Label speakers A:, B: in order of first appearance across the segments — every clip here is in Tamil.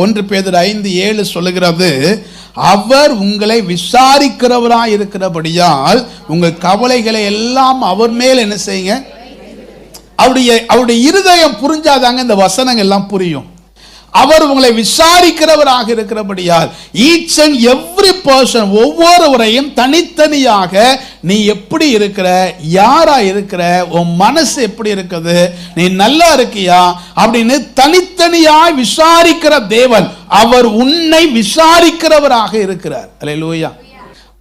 A: 1 பேதுரு 5:7 சொல்லுகிறது, அவர் உங்களை விசாரிக்கிறவராய் இருக்கிறபடியால் உங்கள் கவலைகளை எல்லாம் அவர் மேல் என்ன செய்யுங்க. அவருடைய இருதயம் புரிஞ்சாதாங்க இந்த வசனங்கள் எல்லாம் புரியும். அவர் உங்களை விசாரிக்கிறவராக இருக்கிறபடியால் ஈச் அண்ட் எவ்ரி பர்சன், ஒவ்வொருவரையும் தனித்தனியாக நீ எப்படி இருக்கிற, யாரா இருக்கிற, உன் மனசு எப்படி இருக்குது, நீ நல்லா இருக்கியா அப்படின்னு தனித்தனியாய் விசாரிக்கிற தேவன். அவர் உன்னை விசாரிக்கிறவராக இருக்கிறார். அல்லேலூயா.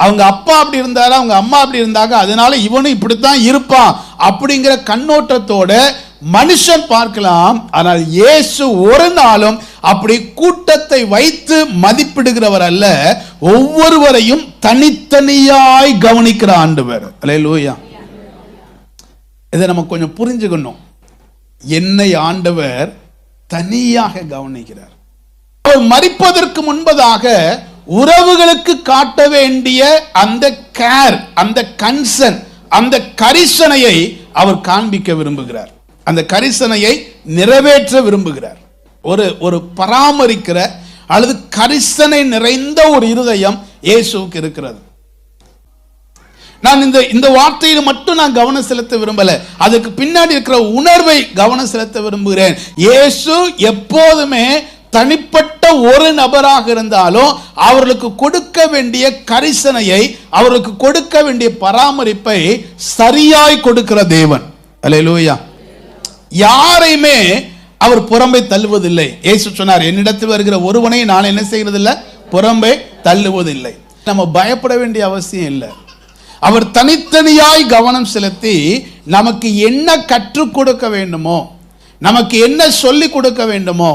A: அவங்க அப்பா அப்படி இருந்தாரா, அவங்க அம்மா அப்படி இருந்தாங்க, அதனால இவனும் இப்படித்தான் இருப்பான் அப்படிங்கிற கண்ணோட்டத்தோட மனுஷன் பார்க்கலாம். ஆனால் இயேசு ஒரு நாளும் அப்படி கூட்டத்தை வைத்து மதிப்பிடுகிறவர் அல்ல, ஒவ்வொருவரையும் தனித்தனியாய் கவனிக்கிற ஆண்டவர். அல்லேலூயா. இதை நம்ம கொஞ்சம் புரிஞ்சுக்கணும். என்னை ஆண்டவர் தனியாக கவனிக்கிறார். அவர் மரிப்பதற்கு முன்பதாக உறவுகளுக்கு காட்ட வேண்டிய அந்த கேர், அந்த கன்சர்ன், அந்த கரிசனையை அவர் காண்பிக்க விரும்புகிறார். அந்த கரிசனையை நிறைவேற்ற விரும்புகிறார். ஒரு பராமரிக்கிற அல்லது கரிசனை நிறைந்த ஒரு இருதயம் இயேசுவுக்கு இருக்கிறது. நான் இந்த வார்த்தையில் மட்டும் நான் கவனம் செலுத்த விரும்பல, அதுக்கு பின்னாடி இருக்கிற உணர்வை கவனம் செலுத்த விரும்புகிறேன். இயேசு எப்போதுமே தனிப்பட்ட ஒரு நபராக இருந்தாலும் அவர்களுக்கு கொடுக்க வேண்டிய கரிசனையை, அவர்களுக்கு கொடுக்க வேண்டிய பராமரிப்பை சரியாய் கொடுக்கிற தேவன். அல்லேலூயா. யாரையுமே அவர் புறம்பே தள்ளுவதில்லை. இயேசு சொன்னார், என்னிடத்தில் வருகிற ஒருவனை நான் என்ன செய்கிறதில்லை, புறம்பே தள்ளுவதில்லை. நம்ம பயப்பட வேண்டிய அவசியம் இல்லை. அவர் தனித்தனியாய் கவனம் செலுத்தி நமக்கு என்ன கற்றுக் கொடுக்க வேண்டுமோ, நமக்கு என்ன சொல்லிக் கொடுக்க வேண்டுமோ,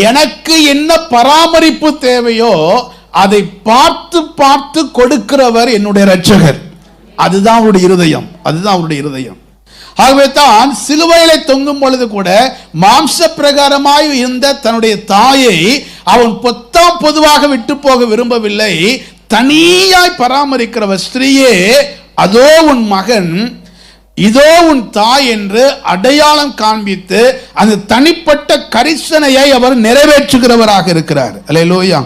A: எனக்கு என்ன பராமரிப்பு தேவையோ அதை பார்த்து பார்த்து கொடுக்கிறவர் என்னுடைய இரட்சகர். அதுதான் அவருடைய இருதயம். அதுதான் அவருடைய இருதயம். ஆகவே தான் சிலுவையிலே தொங்கும் பொழுது கூட மாம்ச பிரகாரமாய் இருந்த தன்னுடைய தாயை அவன் பொதுவாக விட்டு போக விரும்பவில்லை. தனியாய் பராமரிக்கிறவர். ஸ்திரீயே, அதோ உன் மகன், இதோ உன் தாய் என்று அடையாளம் காண்பித்து அந்த தனிப்பட்ட கரிசனையை அவர் நிறைவேற்றுகிறவராக இருக்கிறார். அல்லேலூயா.